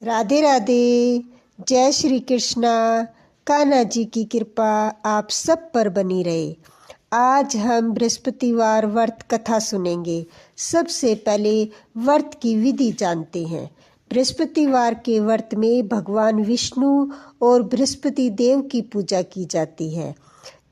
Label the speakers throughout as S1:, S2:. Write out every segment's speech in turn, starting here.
S1: राधे राधे। जय श्री कृष्णा। कान्हा जी की कृपा आप सब पर बनी रहे। आज हम बृहस्पतिवार व्रत कथा सुनेंगे। सबसे पहले व्रत की विधि जानते हैं। बृहस्पतिवार के व्रत में भगवान विष्णु और बृहस्पति देव की पूजा की जाती है।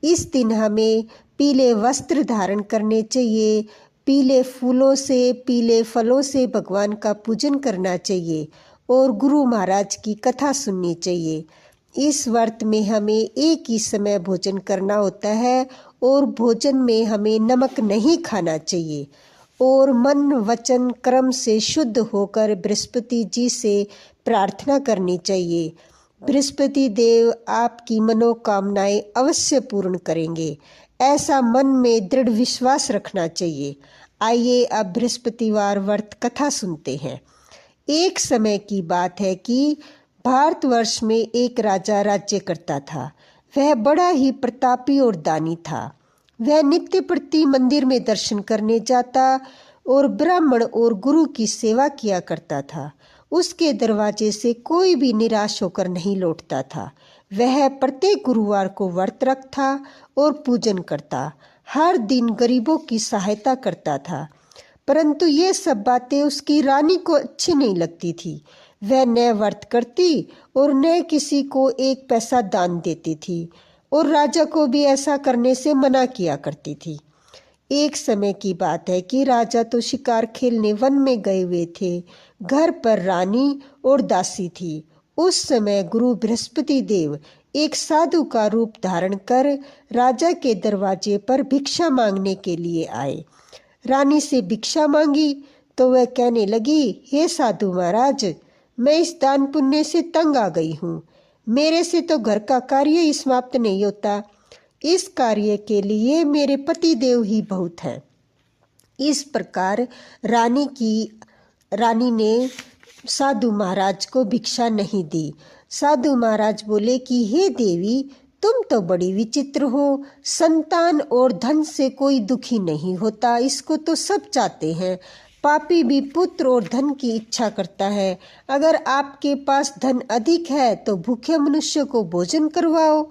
S1: इस दिन हमें पीले वस्त्र धारण करने चाहिए, पीले फूलों से, पीले फलों से भगवान का पूजन करना चाहिए और गुरु महाराज की कथा सुननी चाहिए। इस व्रत में हमें एक ही समय भोजन करना होता है और भोजन में हमें नमक नहीं खाना चाहिए और मन वचन कर्म से शुद्ध होकर बृहस्पति जी से प्रार्थना करनी चाहिए। बृहस्पति देव आपकी मनोकामनाएं अवश्य पूर्ण करेंगे, ऐसा मन में दृढ़ विश्वास रखना चाहिए। आइए अब बृहस्पतिवार व्रत कथा सुनते हैं। एक समय की बात है कि भारतवर्ष में एक राजा राज्य करता था। वह बड़ा ही प्रतापी और दानी था। वह नित्य प्रति मंदिर में दर्शन करने जाता और ब्राह्मण और गुरु की सेवा किया करता था। उसके दरवाजे से कोई भी निराश होकर नहीं लौटता था। वह प्रत्येक गुरुवार को व्रत रखता और पूजन करता। हर दिन गरीबों की सहायता करता था। परंतु ये सब बातें उसकी रानी को अच्छी नहीं लगती थी। वह न व्रत करती और न किसी को एक पैसा दान देती थी और राजा को भी ऐसा करने से मना किया करती थी। एक समय की बात है कि राजा तो शिकार खेलने वन में गए हुए थे। घर पर रानी और दासी थी। उस समय गुरु बृहस्पति देव एक साधु का रूप धारण कर राजा के दरवाजे पर भिक्षा मांगने के लिए आए। रानी से भिक्षा मांगी तो वह कहने लगी, हे साधु महाराज, मैं इस दान पुण्य से तंग आ गई हूँ। मेरे से तो घर का कार्य ही समाप्त नहीं होता। इस कार्य के लिए मेरे पति देव ही बहुत हैं। इस प्रकार रानी ने साधु महाराज को भिक्षा नहीं दी। साधु महाराज बोले कि हे देवी, तुम तो बड़ी विचित्र हो। संतान और धन से कोई दुखी नहीं होता, इसको तो सब चाहते हैं। पापी भी पुत्र और धन की इच्छा करता है। अगर आपके पास धन अधिक है तो भूखे मनुष्य को भोजन करवाओ,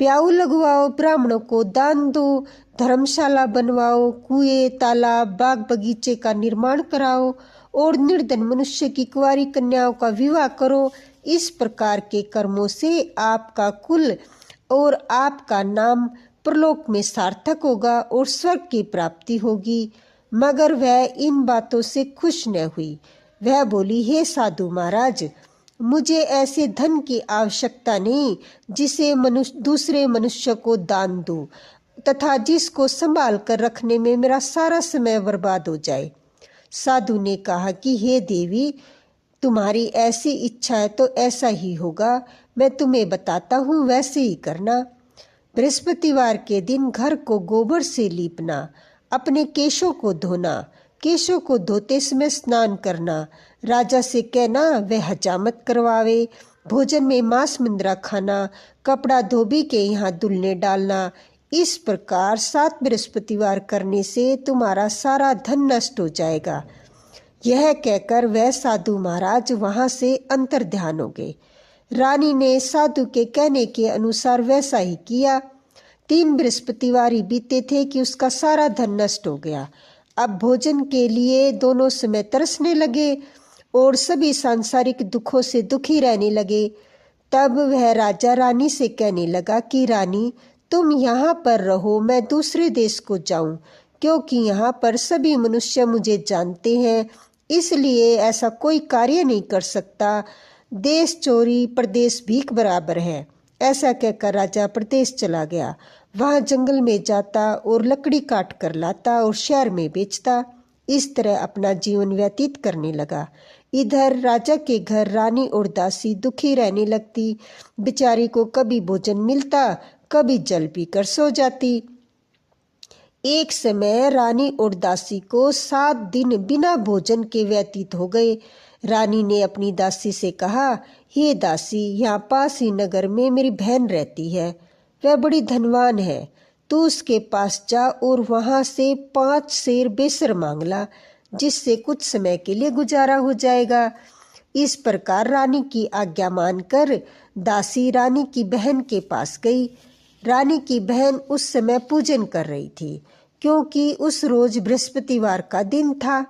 S1: प्याऊ लगवाओ, ब्राह्मणों को दान दो, धर्मशाला बनवाओ, कुएं, तालाब, बाग बगीचे का निर्माण कराओ और निर्धन मनुष्य की कुंवारी कन्याओं का विवाह करो। इस प्रकार के कर्मों से आपका कुल और आपका नाम परलोक में सार्थक होगा और स्वर्ग की प्राप्ति होगी। मगर वह इन बातों से खुश न हुई। वह बोली, हे साधु महाराज, मुझे ऐसे धन की आवश्यकता नहीं जिसे दूसरे मनुष्य को दान दूं तथा जिसको संभाल कर रखने में मेरा सारा समय बर्बाद हो जाए। साधु ने कहा कि हे देवी, तुम्हारी ऐसी इच्छा है तो ऐसा ही होगा। मैं तुम्हें बताता हूँ, वैसे ही करना। बृहस्पतिवार के दिन घर को गोबर से लीपना, अपने केशों को धोना, केशों को धोते समय स्नान करना, राजा से कहना वह हजामत करवावे, भोजन में मांस मुंद्रा खाना, कपड़ा धोबी के यहाँ धुलने डालना। इस प्रकार 7 बृहस्पतिवार करने से तुम्हारा सारा धन नष्ट हो जाएगा। यह कहकर वह साधु महाराज वहां से अंतर ध्यान हो गए। रानी ने साधु के कहने के अनुसार वैसा ही किया। 3 बृहस्पतिवार ही बीते थे कि उसका सारा धन नष्ट हो गया। अब भोजन के लिए दोनों समय तरसने लगे और सभी सांसारिक दुखों से दुखी रहने लगे। तब वह राजा रानी से कहने लगा कि रानी, तुम यहाँ पर रहो, मैं दूसरे देश को जाऊं, क्योंकि यहाँ पर सभी मनुष्य मुझे जानते हैं, इसलिए ऐसा कोई कार्य नहीं कर सकता। देश चोरी परदेश भीख बराबर है। ऐसा कहकर राजा प्रदेश चला गया। वहां जंगल में जाता और लकड़ी काट कर लाता और शहर में बेचता। इस तरह अपना जीवन व्यतीत करने लगा। इधर राजा के घर रानी और दासी दुखी रहने लगती। बेचारी को कभी भोजन मिलता, कभी जल पीकर सो जाती। एक समय रानी और दासी को 7 दिन बिना भोजन के व्यतीत हो गए। रानी ने अपनी दासी से कहा, हे दासी, यहाँ पास ही नगर में मेरी बहन रहती है। वह बड़ी धनवान है। तू उसके पास जा और वहां से 5 सेर बेसर मांग ला, जिससे कुछ समय के लिए गुजारा हो जाएगा। इस प्रकार रानी की आज्ञा मानकर दासी रानी की बहन के पास गई। रानी की बहन उस समय पूजन कर रही थी, क्योंकि उस रोज बृहस्पतिवार का दिन था।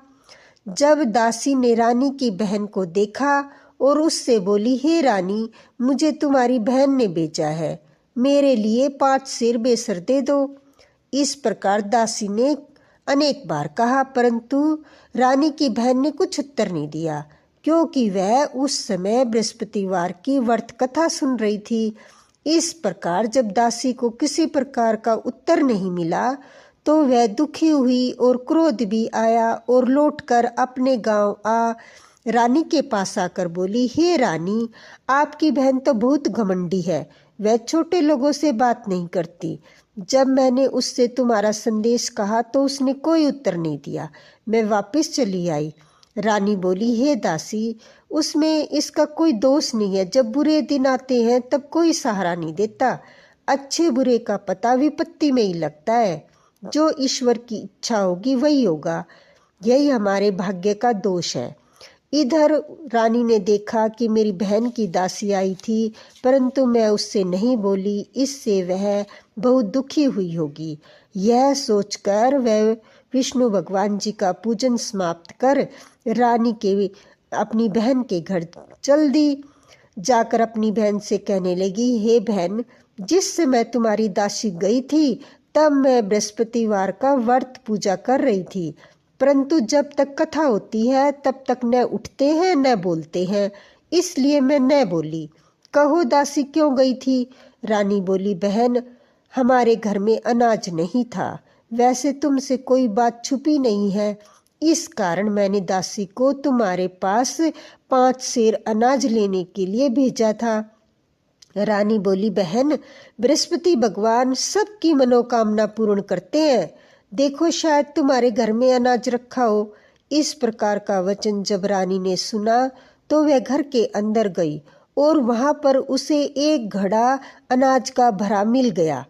S1: जब दासी ने रानी की बहन को देखा और उससे बोली, हे रानी, मुझे तुम्हारी बहन ने भेजा है, मेरे लिए 5 सेर बेसर दे दो। इस प्रकार दासी ने अनेक बार कहा, परंतु रानी की बहन ने कुछ उत्तर नहीं दिया, क्योंकि वह उस समय बृहस्पतिवार की व्रत कथा सुन रही थी। इस प्रकार जब दासी को किसी प्रकार का उत्तर नहीं मिला तो वह दुखी हुई और क्रोध भी आया और लौटकर अपने गांव आ रानी के पास आकर बोली, हे रानी, आपकी बहन तो बहुत घमंडी है, वह छोटे लोगों से बात नहीं करती। जब मैंने उससे तुम्हारा संदेश कहा तो उसने कोई उत्तर नहीं दिया, मैं वापस चली आई। रानी बोली, हे दासी, उसमें इसका कोई दोष नहीं है। जब बुरे दिन आते हैं तब कोई सहारा नहीं देता। अच्छे बुरे का पता विपत्ति में ही लगता है। जो ईश्वर की इच्छा होगी वही होगा, यही हमारे भाग्य का दोष है। इधर रानी ने देखा कि मेरी बहन की दासी आई थी, परंतु मैं उससे नहीं बोली, इससे वह बहुत दुखी हुई होगी। यह सोचकर वह विष्णु भगवान जी का पूजन समाप्त कर रानी के अपनी बहन के घर चल दी। जाकर अपनी बहन से कहने लगी, हे बहन, जिस समय तुम्हारी दासी गई थी तब मैं बृहस्पतिवार का व्रत पूजा कर रही थी, परंतु जब तक कथा होती है तब तक न उठते हैं न बोलते हैं, इसलिए मैं न बोली। कहो दासी क्यों गई थी? रानी बोली, बहन, हमारे घर में अनाज नहीं था। वैसे तुमसे कोई बात छुपी नहीं है, इस कारण मैंने दासी को तुम्हारे पास 5 सेर अनाज लेने के लिए भेजा था। रानी बोली, बहन, बृहस्पति भगवान सबकी मनोकामना पूर्ण करते हैं। देखो, शायद तुम्हारे घर में अनाज रखा हो। इस प्रकार का वचन जब रानी ने सुना तो वह घर के अंदर गई और वहां पर उसे एक घड़ा अनाज का भरा मिल गया।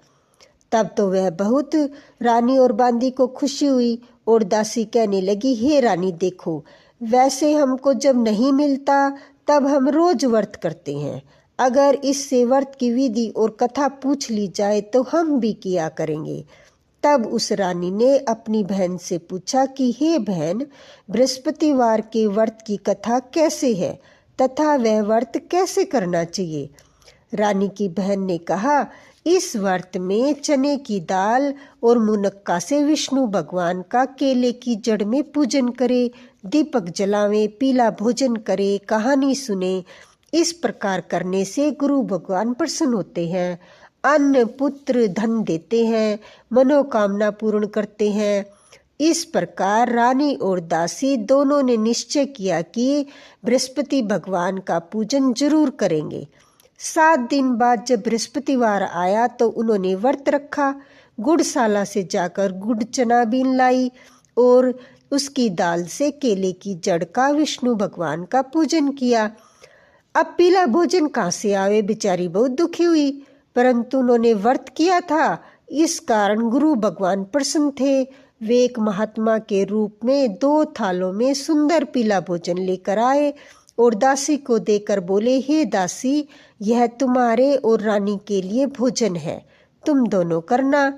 S1: तब तो वह बहुत रानी और बांदी को खुशी हुई और दासी कहने लगी, हे रानी, देखो, वैसे हमको जब नहीं मिलता तब हम रोज व्रत करते हैं। अगर इससे व्रत की विधि और कथा पूछ ली जाए तो हम भी किया करेंगे। तब उस रानी ने अपनी बहन से पूछा कि हे बहन, बृहस्पतिवार के व्रत की कथा कैसे है तथा वह व्रत कैसे करना चाहिए? रानी की बहन ने कहा, इस व्रत में चने की दाल और मुनक्का से विष्णु भगवान का केले की जड़ में पूजन करे, दीपक जलावे, पीला भोजन करे, कहानी सुने। इस प्रकार करने से गुरु भगवान प्रसन्न होते हैं, अन्न पुत्र धन देते हैं, मनोकामना पूर्ण करते हैं। इस प्रकार रानी और दासी दोनों ने निश्चय किया कि बृहस्पति भगवान का पूजन जरूर करेंगे। 7 दिन बाद जब बृहस्पतिवार आया तो उन्होंने व्रत रखा। गुड़शाला से जाकर गुड़ चना बीन लाई और उसकी दाल से केले की जड़ का विष्णु भगवान का पूजन किया। अब पीला भोजन कहाँ से आवे? बेचारी बहुत दुखी हुई, परंतु उन्होंने व्रत किया था, इस कारण गुरु भगवान प्रसन्न थे। वे एक महात्मा के रूप में 2 थालों में सुंदर पीला भोजन लेकर आए और दासी को देकर बोले, हे दासी, यह तुम्हारे और रानी के लिए भोजन है, तुम दोनों करना।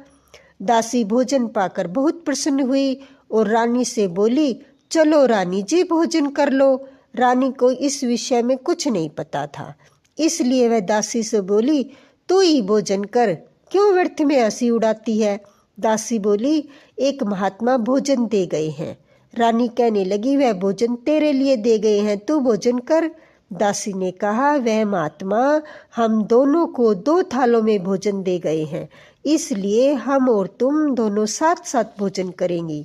S1: दासी भोजन पाकर बहुत प्रसन्न हुई और रानी से बोली, चलो रानी जी, भोजन कर लो। रानी को इस विषय में कुछ नहीं पता था, इसलिए वह दासी से बोली, तू ही भोजन कर, क्यों व्यर्थ में हंसी उड़ाती है? दासी बोली, एक महात्मा भोजन दे गए हैं। रानी कहने लगी, वह भोजन तेरे लिए दे गए हैं, तू भोजन कर। दासी ने कहा, वह महात्मा हम दोनों को 2 थालों में भोजन दे गए हैं, इसलिए हम और तुम दोनों साथ साथ भोजन करेंगी।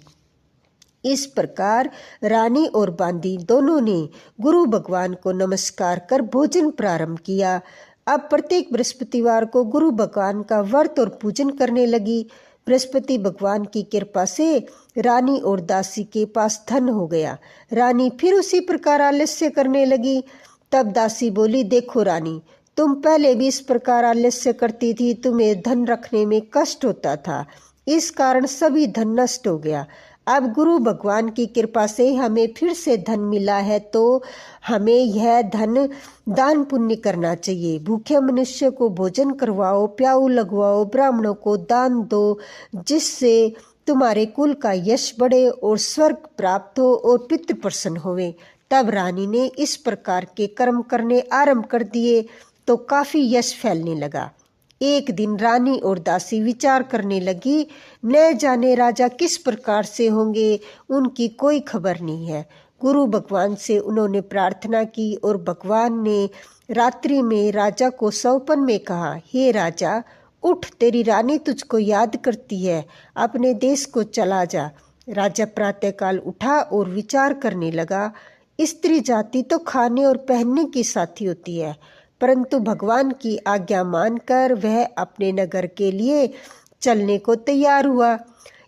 S1: इस प्रकार रानी और बांदी दोनों ने गुरु भगवान को नमस्कार कर भोजन प्रारंभ किया। अब प्रत्येक बृहस्पतिवार को गुरु भगवान का व्रत और पूजन करने लगी। बृहस्पति भगवान की कृपा से रानी और दासी के पास धन हो गया। रानी फिर उसी प्रकार आलस्य करने लगी। तब दासी बोली, देखो रानी, तुम पहले भी इस प्रकार आलस्य करती थी, तुम्हें धन रखने में कष्ट होता था, इस कारण सभी धन नष्ट हो गया। अब गुरु भगवान की कृपा से हमें फिर से धन मिला है तो हमें यह धन दान पुण्य करना चाहिए। भूखे मनुष्य को भोजन करवाओ, प्याऊ लगवाओ, ब्राह्मणों को दान दो, जिससे तुम्हारे कुल का यश बढ़े और स्वर्ग प्राप्त हो और पितृ प्रसन्न होवे। तब रानी ने इस प्रकार के कर्म करने आरंभ कर दिए तो काफी यश फैलने लगा। एक दिन रानी और दासी विचार करने लगी, न जाने राजा किस प्रकार से होंगे, उनकी कोई खबर नहीं है। गुरु भगवान से उन्होंने प्रार्थना की और भगवान ने रात्रि में राजा को स्वप्न में कहा, हे राजा उठ, तेरी रानी तुझको याद करती है, अपने देश को चला जा। राजा प्रातःकाल उठा और विचार करने लगा, स्त्री जाति तो खाने और पहनने की साथी होती है, परंतु भगवान की आज्ञा मानकर वह अपने नगर के लिए चलने को तैयार हुआ।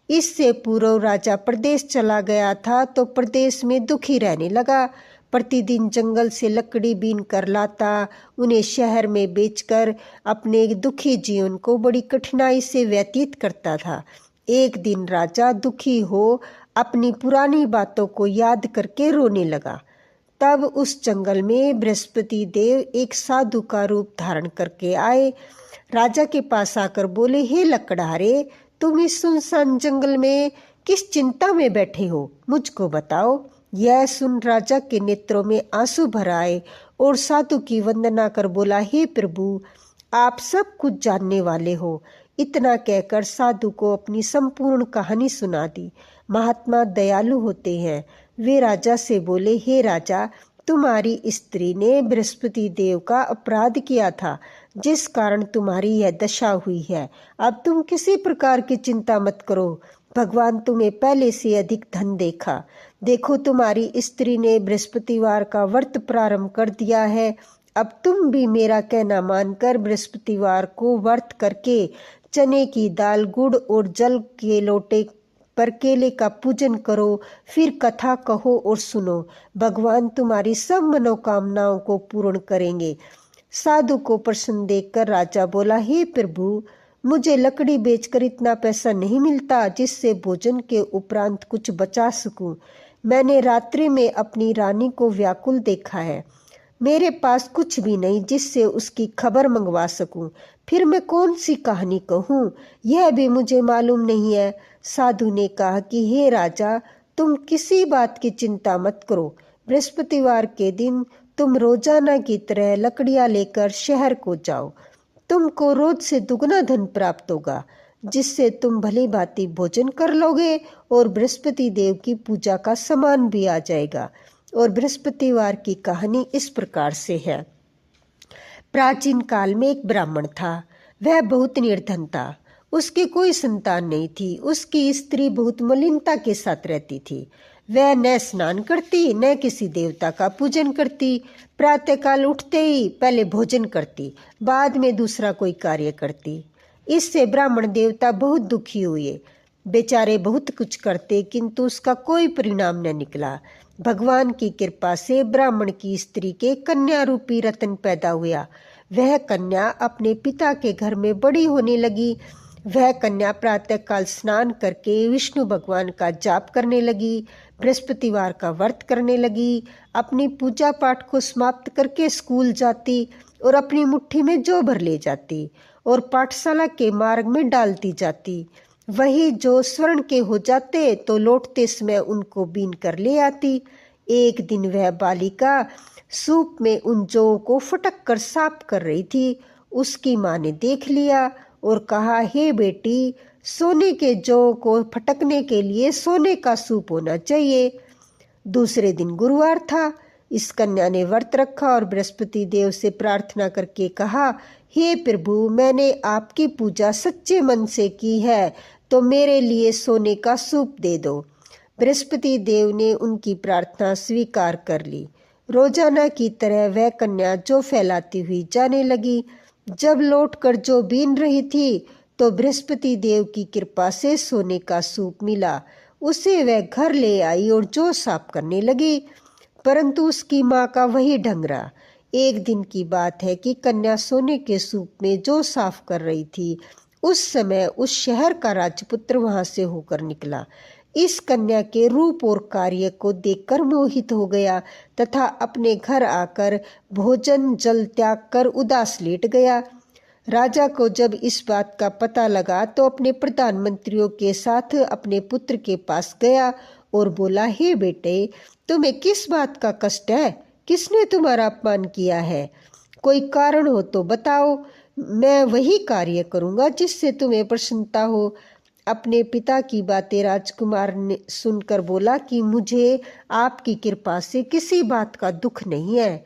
S1: इससे पूर्व राजा प्रदेश चला गया था तो प्रदेश में दुखी रहने लगा। प्रतिदिन जंगल से लकड़ी बीन कर लाता, उन्हें शहर में बेचकर अपने दुखी जीवन को बड़ी कठिनाई से व्यतीत करता था। एक दिन राजा दुखी हो अपनी पुरानी बातों को याद करके रोने लगा। तब उस जंगल में बृहस्पति देव एक साधु का रूप धारण करके आए। राजा के पास आकर बोले, हे लकड़हारे, तुम इस सुनसान जंगल में किस चिंता में बैठे हो, मुझको बताओ। यह सुन राजा के नेत्रों में आंसू भर आए और साधु की वंदना कर बोला, हे प्रभु, आप सब कुछ जानने वाले हो। इतना कहकर साधु को अपनी संपूर्ण कहानी सुना दी। महात्मा दयालु होते हैं। वे राजा से बोले, हे राजा, तुम्हारी स्त्री ने बृहस्पति देव का अपराध किया था, जिस कारण तुम्हारी यह दशा हुई है। अब तुम किसी प्रकार की चिंता मत करो, भगवान तुम्हें पहले से अधिक धन देगा। देखो, तुम्हारी स्त्री ने बृहस्पतिवार का व्रत प्रारंभ कर दिया है। अब तुम भी मेरा कहना मानकर बृहस्पतिवार को व्रत करके चने की दाल, गुड़ और जल के लोटे पर केले का पूजन करो, फिर कथा कहो और सुनो। भगवान तुम्हारी सब मनोकामनाओं को पूर्ण करेंगे। साधु को प्रसन्न देखकर राजा बोला, हे प्रभु, मुझे लकड़ी बेचकर इतना पैसा नहीं मिलता जिससे भोजन के उपरांत कुछ बचा सकूं। मैंने रात्रि में अपनी रानी को व्याकुल देखा है। मेरे पास कुछ भी नहीं जिससे उसकी खबर मंगवा सकूं। फिर मैं कौन सी कहानी कहूं, यह भी मुझे मालूम नहीं है। साधु ने कहा कि हे राजा, तुम किसी बात की चिंता मत करो। बृहस्पतिवार के दिन तुम रोजाना की तरह लकड़ियां लेकर शहर को जाओ। तुमको रोज से दुगना धन प्राप्त होगा, जिससे तुम भली भांति भोजन कर लोगे और बृहस्पति देव की पूजा का सामान भी आ जाएगा। और बृहस्पतिवार की कहानी इस प्रकार से है। प्राचीन काल में एक ब्राह्मण था। वह बहुत निर्धन था। उसकी कोई संतान नहीं थी। उसकी स्त्री बहुत मलिनता के साथ रहती थी। वह न स्नान करती, न किसी देवता का पूजन करती। प्रातःकाल उठते ही पहले भोजन करती, बाद में दूसरा कोई कार्य करती। इससे ब्राह्मण देवता बहुत दुखी हुए। बेचारे बहुत कुछ करते, किंतु उसका कोई परिणाम न निकला। भगवान की कृपा से ब्राह्मण की स्त्री के कन्या रूपी रत्न पैदा हुआ। वह कन्या अपने पिता के घर में बड़ी होने लगी। वह कन्या प्रातःकाल स्नान करके विष्णु भगवान का जाप करने लगी, बृहस्पतिवार का व्रत करने लगी, अपनी पूजा पाठ को समाप्त करके स्कूल जाती और अपनी मुट्ठी में जौ भर ले जाती और पाठशाला के मार्ग में डालती जाती। वही जो स्वर्ण के हो जाते तो लौटते समय उनको बीन कर ले आती। एक दिन वह बालिका सूप में उन जौ को फटक कर साफ कर रही थी। उसकी माँ ने देख लिया और कहा, हे बेटी, सोने के जौ को फटकने के लिए सोने का सूप होना चाहिए। दूसरे दिन गुरुवार था। इस कन्या ने व्रत रखा और बृहस्पति देव से प्रार्थना करके कहा, हे प्रभु, मैंने आपकी पूजा सच्चे मन से की है, तो मेरे लिए सोने का सूप दे दो। बृहस्पति देव ने उनकी प्रार्थना स्वीकार कर ली। रोजाना की तरह वह कन्या जौ फैलाती हुई जाने लगी। जब लौटकर जौ बीन रही थी तो बृहस्पति देव की कृपा से सोने का सूप मिला। उसे वह घर ले आई और जौ साफ करने लगी, परंतु उसकी माँ का वही ढंग रहा। एक दिन की बात है कि कन्या सोने के सूप में जौ साफ कर रही थी। उस समय उस शहर का राजपुत्र वहां से होकर निकला। इस कन्या के रूप और कार्य को देखकर मोहित हो गया तथा अपने घर आकर भोजन जल त्याग कर उदास लेट गया। राजा को जब इस बात का पता लगा तो अपने प्रधानमंत्रियों के साथ अपने पुत्र के पास गया और बोला, हे बेटे, तुम्हें किस बात का कष्ट है? किसने तुम्हारा अपमान किया है? कोई कारण हो तो बताओ, मैं वही कार्य करूंगा जिससे तुम्हें प्रसन्नता हो। अपने पिता की बातें राजकुमार ने सुनकर बोला कि मुझे आपकी कृपा से किसी बात का दुख नहीं है।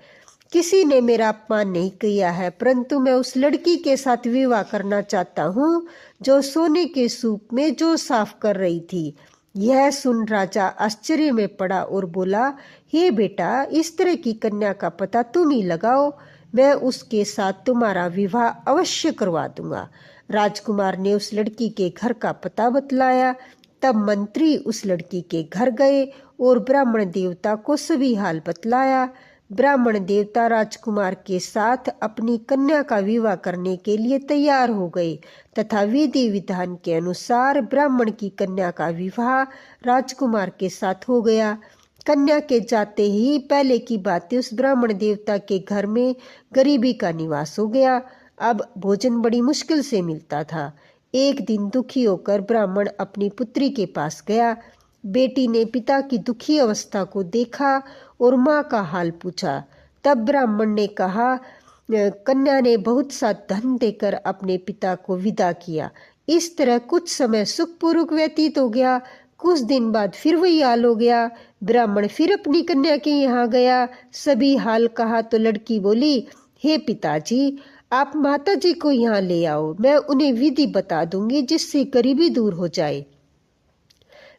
S1: किसी ने मेरा अपमान नहीं किया है, परंतु मैं उस लड़की के साथ विवाह करना चाहता हूँ जो सोने के सूप में जो साफ कर रही थी। यह सुन राजा आश्चर्य में पड़ा और बोला, हे बेटा, इस तरह की कन्या का पता तुम ही लगाओ, मैं उसके साथ तुम्हारा विवाह अवश्य करवा दूंगा। राजकुमार ने उस लड़की के घर का पता बतलाया। तब मंत्री उस लड़की के घर गए और ब्राह्मण देवता को सभी हाल बतलाया। ब्राह्मण देवता राजकुमार के साथ अपनी कन्या का विवाह करने के लिए तैयार हो गए तथा विधि विधान के अनुसार ब्राह्मण की कन्या का विवाह राजकुमार के साथ हो गया। कन्या के जाते ही पहले की बातें उस ब्राह्मण देवता के घर में गरीबी का निवास हो गया। अब भोजन बड़ी मुश्किल से मिलता था। एक दिन दुखी होकर ब्राह्मण अपनी पुत्री के पास गया। बेटी ने पिता की दुखी अवस्था को देखा और माँ का हाल पूछा। तब ब्राह्मण ने कहा, कन्या ने बहुत सा धन देकर अपने पिता को विदा किया। इस तरह कुछ समय सुखपूर्वक व्यतीत हो गया। कुछ दिन बाद फिर वही हाल हो गया। ब्राह्मण फिर अपनी कन्या के यहाँ गया, सभी हाल कहा तो लड़की बोली, हे पिताजी, आप माताजी को यहाँ ले आओ, मैं उन्हें विधि बता दूंगी जिससे गरीबी दूर हो जाए।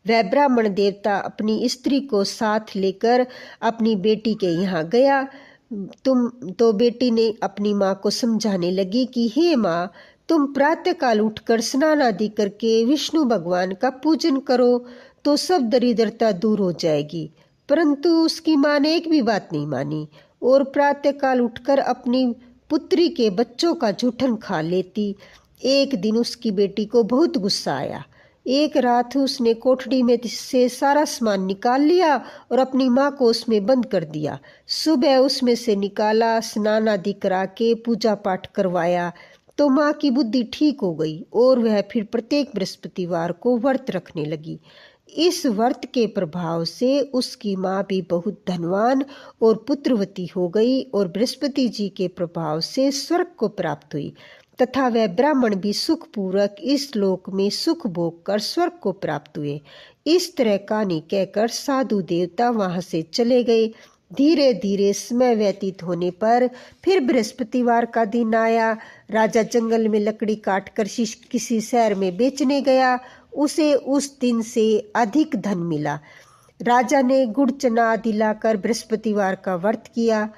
S1: वह ब्राह्मण देवता अपनी स्त्री को साथ लेकर अपनी बेटी के यहाँ गया। तो बेटी ने अपनी माँ को समझाने लगी कि हे माँ, तुम प्रातःकाल उठकर स्नान आदि करके विष्णु भगवान का पूजन करो तो सब दरिद्रता दूर हो जाएगी। परंतु उसकी माँ ने एक भी बात नहीं मानी और प्रातःकाल उठकर अपनी पुत्री के बच्चों का जूठन खा लेती। एक दिन उसकी बेटी को बहुत गुस्सा आया। एक रात उसने कोठड़ी में से सारा सामान निकाल लिया और अपनी माँ को उसमें बंद कर दिया। सुबह उसमें से निकाला, स्नान आदि करा के पूजा पाठ करवाया तो माँ की बुद्धि ठीक हो गई और वह फिर प्रत्येक बृहस्पतिवार को व्रत रखने लगी। इस व्रत के प्रभाव से उसकी माँ भी बहुत धनवान और पुत्रवती हो गई और बृहस्पति जी के प्रभाव से स्वर्ग को प्राप्त हुई तथा वह ब्राह्मण भी सुखपूर्वक इस लोक में सुख भोग कर स्वर्ग को प्राप्त हुए। इस तरह कहानी कहकर साधु देवता वहां से चले गए। धीरे धीरे समय व्यतीत होने पर फिर बृहस्पतिवार का दिन आया। राजा जंगल में लकड़ी काट कर किसी शहर में बेचने गया। उसे उस दिन से अधिक धन मिला। राजा ने गुड़ चना आदि लाकर बृहस्पतिवार का व्रत किया।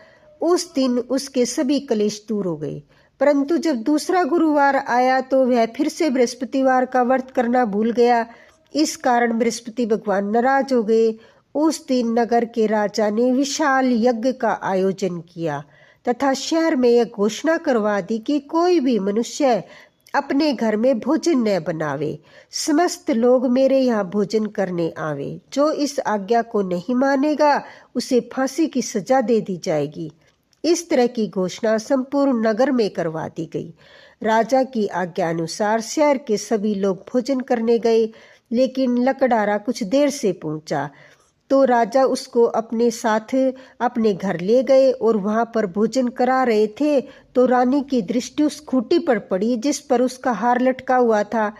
S1: उस दिन उसके सभी कलेश दूर हो गए। परंतु जब दूसरा गुरुवार आया तो वह फिर से बृहस्पतिवार का व्रत करना भूल गया। इस कारण बृहस्पति भगवान नाराज हो गए। उस दिन नगर के राजा ने विशाल यज्ञ का आयोजन किया तथा शहर में यह घोषणा करवा दी कि कोई भी मनुष्य अपने घर में भोजन न बनावे, समस्त लोग मेरे यहाँ भोजन करने आवे। जो इस आज्ञा को नहीं मानेगा उसे फांसी की सजा दे दी जाएगी। इस तरह की घोषणा संपूर्ण नगर में करवा दी गई। राजा की आज्ञा अनुसार शहर के सभी लोग भोजन करने गए, लेकिन लकड़हारा कुछ देर से पहुंचा तो राजा उसको अपने साथ अपने घर ले गए और वहां पर भोजन करा रहे थे तो रानी की दृष्टि उस खूंटी पर पड़ी जिस पर उसका हार लटका हुआ था।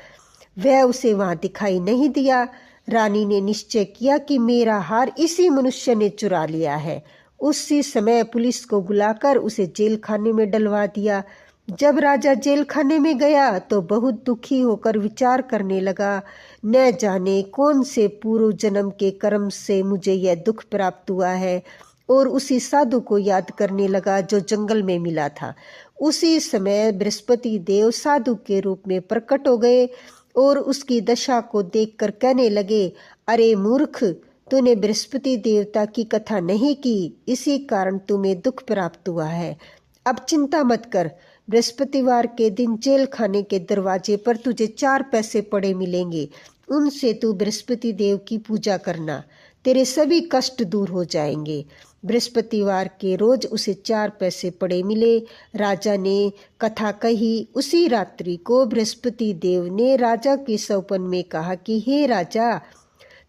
S1: वह उसे वहां दिखाई नहीं दिया। रानी ने निश्चय किया कि मेरा हार इसी मनुष्य ने चुरा लिया है। उसी समय पुलिस को बुलाकर उसे जेल खाने में डलवा दिया। जब राजा जेल खाने में गया तो बहुत दुखी होकर विचार करने लगा, न जाने कौन से पूर्व जन्म के कर्म से मुझे यह दुख प्राप्त हुआ है, और उसी साधु को याद करने लगा जो जंगल में मिला था। उसी समय बृहस्पति देव साधु के रूप में प्रकट हो गए और उसकी दशा को देखकर कहने लगे, अरे मूर्ख, तूने बृहस्पति देवता की कथा नहीं की, इसी कारण तुम्हें दुख प्राप्त हुआ है। अब चिंता मत कर, बृहस्पतिवार के दिन जेल खाने के दरवाजे पर तुझे 4 पैसे पड़े मिलेंगे, उनसे तू बृहस्पति देव की पूजा करना, तेरे सभी कष्ट दूर हो जाएंगे। बृहस्पतिवार के रोज उसे 4 पैसे पड़े मिले। राजा ने कथा कही। उसी रात्रि को बृहस्पति देव ने राजा के सपन में कहा कि हे राजा,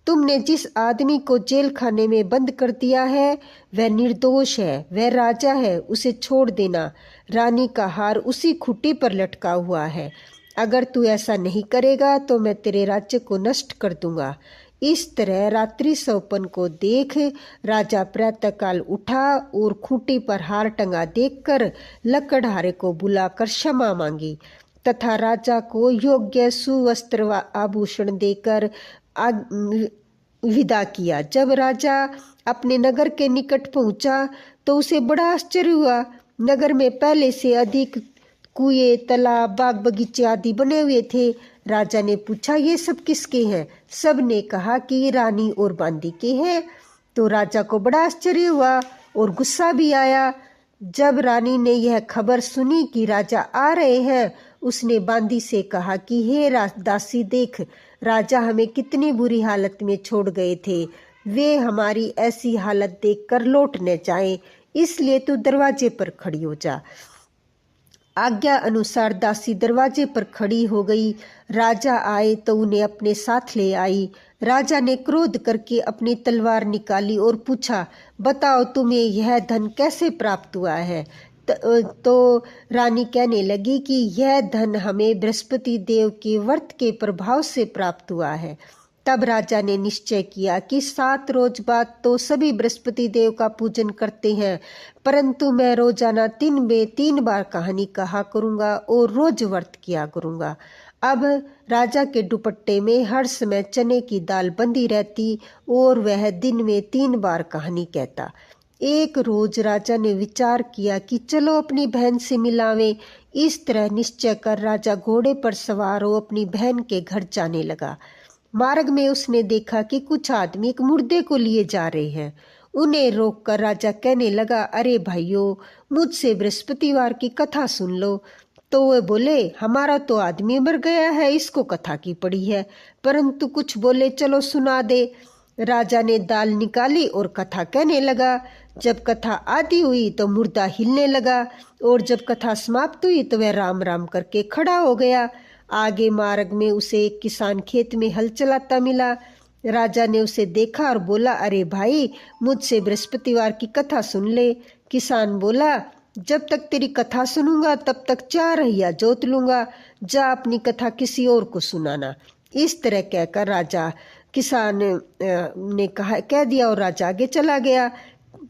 S1: तुमने जिस आदमी को जेल खाने में बंद कर दिया है वह निर्दोष है, वह राजा है, उसे छोड़ देना। रानी का हार उसी खूंटी पर लटका हुआ है। अगर तू ऐसा नहीं करेगा तो मैं तेरे राज्य को नष्ट कर दूंगा। इस तरह रात्रि सौपन को देख राजा प्रातःकाल उठा और खूंटी पर हार टंगा देखकर लकड़हारे को बुलाकर क्षमा मांगी तथा राजा को योग्य सुवस्त्र व आभूषण देकर विदा किया। जब राजा अपने नगर के निकट पहुंचा तो उसे बड़ा आश्चर्य हुआ। नगर में पहले से अधिक कुएं, तालाब, बाग बगीचे आदि बने हुए थे। राजा ने पूछा, ये सब किसके हैं? सब ने कहा कि रानी और बांदी के हैं। तो राजा को बड़ा आश्चर्य हुआ और गुस्सा भी आया। जब रानी ने यह खबर सुनी कि राजा आ रहे हैं, उसने बांदी से कहा कि हे दासी, देख राजा हमें कितनी बुरी हालत में छोड़ गए थे। वे हमारी ऐसी हालत देखकर लौट न जाएं, इसलिए तू दरवाजे पर खड़ी हो जा। आज्ञा अनुसार दासी दरवाजे पर खड़ी हो गई। राजा आए तो उन्हें अपने साथ ले आई। राजा ने क्रोध करके अपनी तलवार निकाली और पूछा, बताओ तुम्हें यह धन कैसे प्राप्त हुआ है? तो रानी कहने लगी कि यह धन हमें बृहस्पति देव के व्रत के प्रभाव से प्राप्त हुआ है। तब राजा ने निश्चय किया कि 7 रोज बाद तो सभी बृहस्पति देव का पूजन करते हैं, परंतु मैं रोजाना 3 में 3 बार कहानी कहा करूंगा और रोज व्रत किया करूंगा। अब राजा के दुपट्टे में हर समय चने की दाल बंधी रहती और वह दिन में 3 बार कहानी कहता। एक रोज राजा ने विचार किया कि चलो अपनी बहन से मिलावें। इस तरह निश्चय कर राजा घोड़े पर सवार हो अपनी बहन के घर जाने लगा। मार्ग में उसने देखा कि कुछ आदमी एक मुर्दे को लिए जा रहे हैं। उन्हें रोककर राजा कहने लगा, अरे भाइयों, मुझसे बृहस्पतिवार की कथा सुन लो। तो वे बोले, हमारा तो आदमी मर गया है, इसको कथा की पड़ी है। परंतु कुछ बोले, चलो सुना दे। राजा ने दाल निकाली और कथा कहने लगा। जब कथा आधी हुई तो मुर्दा हिलने लगा और जब कथा समाप्त हुई तो वह राम राम करके खड़ा हो गया। आगे मार्ग में उसे एक किसान खेत में हल चलाता मिला। राजा ने उसे देखा और बोला, अरे भाई, मुझसे बृहस्पतिवार की कथा सुन ले। किसान बोला, जब तक तेरी कथा सुनूंगा तब तक 4 रहिया जोत लूंगा, जा अपनी कथा किसी और को सुनाना। इस तरह कहकर राजा किसान ने कह दिया और राजा आगे चला गया।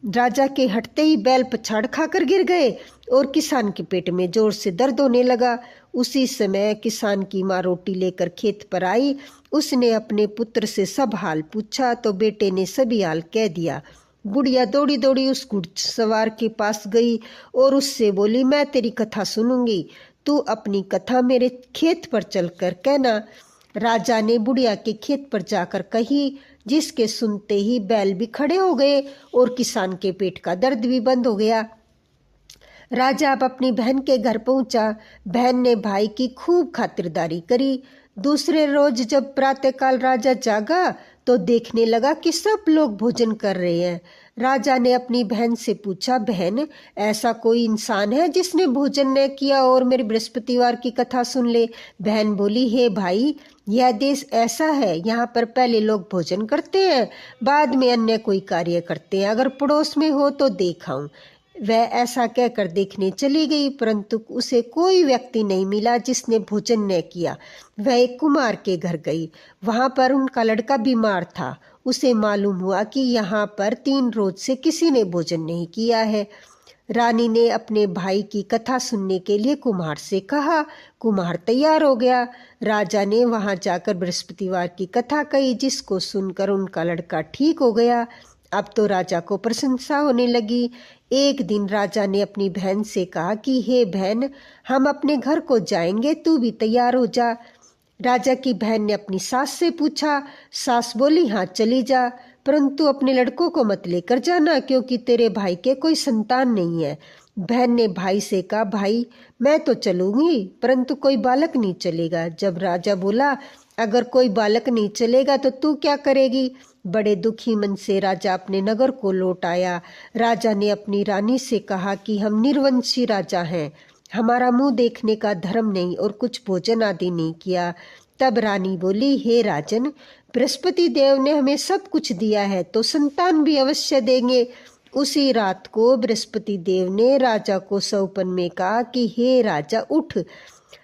S1: राजा के हटते ही बैल पछाड़ खाकर गिर गए और किसान के पेट में जोर से दर्द होने लगा। उसी समय किसान की माँ रोटी लेकर खेत पर आई। उसने अपने पुत्र से सब हाल पूछा तो बेटे ने सभी हाल कह दिया। बुढ़िया दौड़ी दौड़ी उस घुड़सवार के पास गई और उससे बोली, मैं तेरी कथा सुनूंगी, तू अपनी कथा मेरे खेत पर चलकर कहना। राजा ने बुढ़िया के खेत पर जाकर कही, जिसके सुनते ही बैल भी खड़े हो गए और किसान के पेट का दर्द भी बंद हो गया। राजा अब अपनी बहन के घर पहुंचा। बहन ने भाई की खूब खातिरदारी करी। दूसरे रोज जब प्रातःकाल राजा जागा तो देखने लगा कि सब लोग भोजन कर रहे हैं। राजा ने अपनी बहन से पूछा, बहन, ऐसा कोई इंसान है जिसने भोजन न किया और मेरे बृहस्पतिवार की कथा सुन ले? बहन बोली, हे भाई, यह देश ऐसा है, यहाँ पर पहले लोग भोजन करते हैं, बाद में अन्य कोई कार्य करते हैं। अगर पड़ोस में हो तो देखाऊं। वह ऐसा कहकर देखने चली गई, परंतु उसे कोई व्यक्ति नहीं मिला जिसने भोजन न किया। वह एक कुम्हार के घर गई। वहां पर उनका लड़का बीमार था। उसे मालूम हुआ कि यहाँ पर 3 रोज से किसी ने भोजन नहीं किया है। रानी ने अपने भाई की कथा सुनने के लिए कुम्हार से कहा। कुम्हार तैयार हो गया। राजा ने वहां जाकर बृहस्पतिवार की कथा कही, जिसको सुनकर उनका लड़का ठीक हो गया। अब तो राजा को प्रशंसा होने लगी। एक दिन राजा ने अपनी बहन से कहा कि हे बहन, हम अपने घर को जाएंगे, तू भी तैयार हो जा। राजा की बहन ने अपनी सास से पूछा। सास बोली, हाँ चली जा, परंतु अपने लड़कों को मत लेकर जाना, क्योंकि तेरे भाई के कोई संतान नहीं है। बहन ने भाई से कहा, भाई मैं तो चलूंगी, परंतु कोई बालक नहीं चलेगा। जब राजा बोला, अगर कोई बालक नहीं चलेगा तो तू क्या करेगी? बड़े दुखी मन से राजा अपने नगर को लौट आया। राजा ने अपनी रानी से कहा कि हम निर्वंशी राजा हैं, हमारा मुंह देखने का धर्म नहीं और कुछ भोजन आदि नहीं किया। तब रानी बोली, हे राजन, बृहस्पति देव ने हमें सब कुछ दिया है तो संतान भी अवश्य देंगे। उसी रात को बृहस्पति देव ने राजा को सौपन में कहा कि हे राजा, उठ,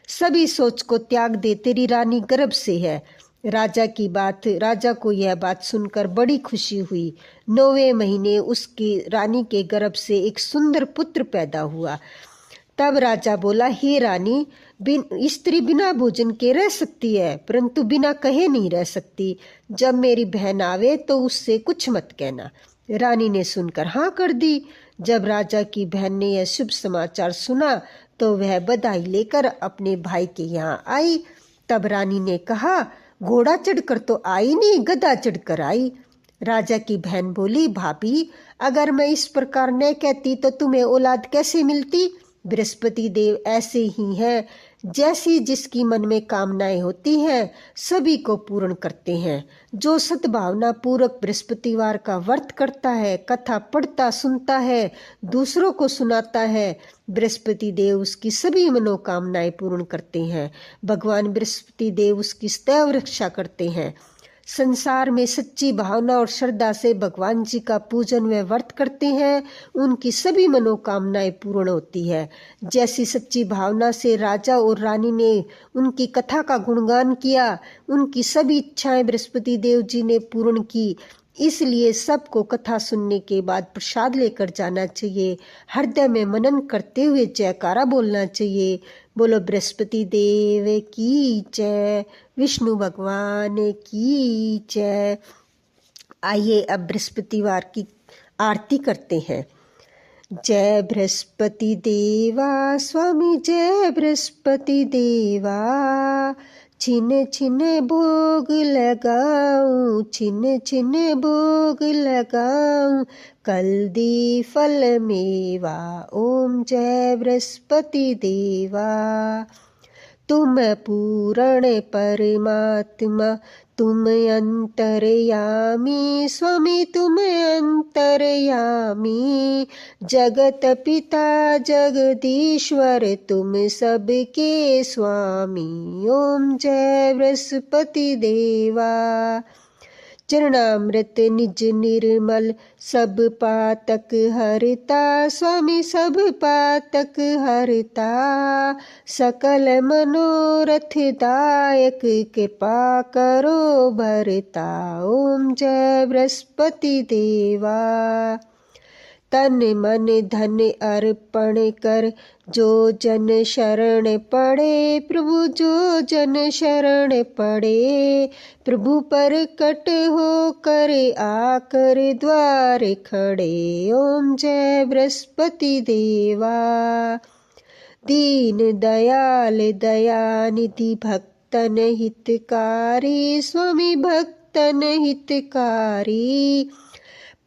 S1: सभी सोच को त्याग दे, तेरी रानी गर्भ से है। राजा को यह बात सुनकर बड़ी खुशी हुई। 9वें महीने उसकी रानी के गर्भ से एक सुंदर पुत्र पैदा हुआ। तब राजा बोला, हे रानी, स्त्री बिना भोजन के रह सकती है, परंतु बिना कहे नहीं रह सकती। जब मेरी बहन आवे तो उससे कुछ मत कहना। रानी ने सुनकर हाँ कर दी। जब राजा की बहन ने यह शुभ समाचार सुना तो वह बधाई लेकर अपने भाई के यहाँ आई। तब रानी ने कहा, घोड़ा चढ़कर तो आई नहीं, गधा चढ़कर आई। राजा की बहन बोली, भाभी, अगर मैं इस प्रकार न कहती तो तुम्हें औलाद कैसे मिलती? बृहस्पति देव ऐसे ही हैं, जैसी जिसकी मन में कामनाएं होती हैं सभी को पूर्ण करते हैं। जो सद्भावना पूर्वक बृहस्पतिवार का व्रत करता है, कथा पढ़ता सुनता है, दूसरों को सुनाता है, बृहस्पति देव उसकी सभी मनोकामनाएं पूर्ण करते हैं। भगवान बृहस्पति देव उसकी सदैव रक्षा करते हैं। संसार में सच्ची भावना और श्रद्धा से भगवान जी का पूजन व व्रत करते हैं, उनकी सभी मनोकामनाएं पूर्ण होती है। जैसी सच्ची भावना से राजा और रानी ने उनकी कथा का गुणगान किया, उनकी सभी इच्छाएं बृहस्पति देव जी ने पूर्ण की। इसलिए सबको कथा सुनने के बाद प्रसाद लेकर जाना चाहिए, हृदय में मनन करते हुए जयकारा बोलना चाहिए। बोलो बृहस्पति देव की जय, विष्णु भगवान की जय। आइए अब बृहस्पतिवार की आरती करते हैं। जय बृहस्पति देवा स्वामी, जय बृहस्पति देवा, छिन छिन भोग लगाऊं, छिन छिन भोग लगाऊं, कल दी फल मेवा, ओम जय बृहस्पति देवा। तुम पूर्ण परमात्मा, तुम अंतर्यामी, स्वामी तुम अंतर्यामी, जगत पिता जगदीश्वर तुम सबके स्वामी, ओम जय बृहस्पति देवा। चरणामृत निज निर्मल, सब पातक हरता, स्वामी सब पातक हरता, सकल मनोरथ दायक, कृपा करो भरता, ओम जय बृहस्पति देवा। तन मन धन अर्पण कर, जो जन शरण पड़े, प्रभु जो जन शरण पड़े, प्रभु पर कट हो कर आकर द्वार खड़े, ओम जय बृहस्पति देवा। दीन दयाल दयानिधि, भक्तन हितकारी, स्वामी भक्तन हितकारी,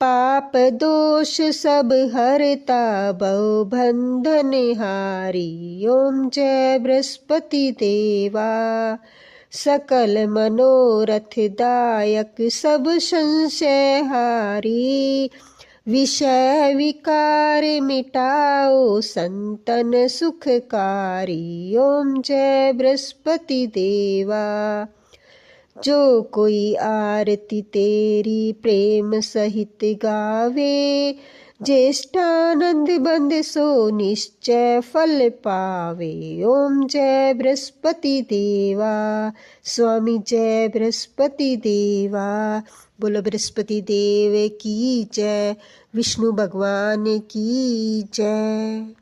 S1: पाप दोष सब हरता, भव बंधन हारी, ओम जय बृहस्पति देवा। सकल मनोरथ दायक, सब संशय हारी, विषय विकार मिटाओ, संतन सुखकारी, ओम जय बृहस्पति देवा। जो कोई आरती तेरी प्रेम सहित गावे, ज्येष्ठानंद बंद सो निश्चय फल पावे, ओम जय बृहस्पति देवा, स्वामी जय बृहस्पति देवा। बोलो बृहस्पति देव की जय, विष्णु भगवान की जय।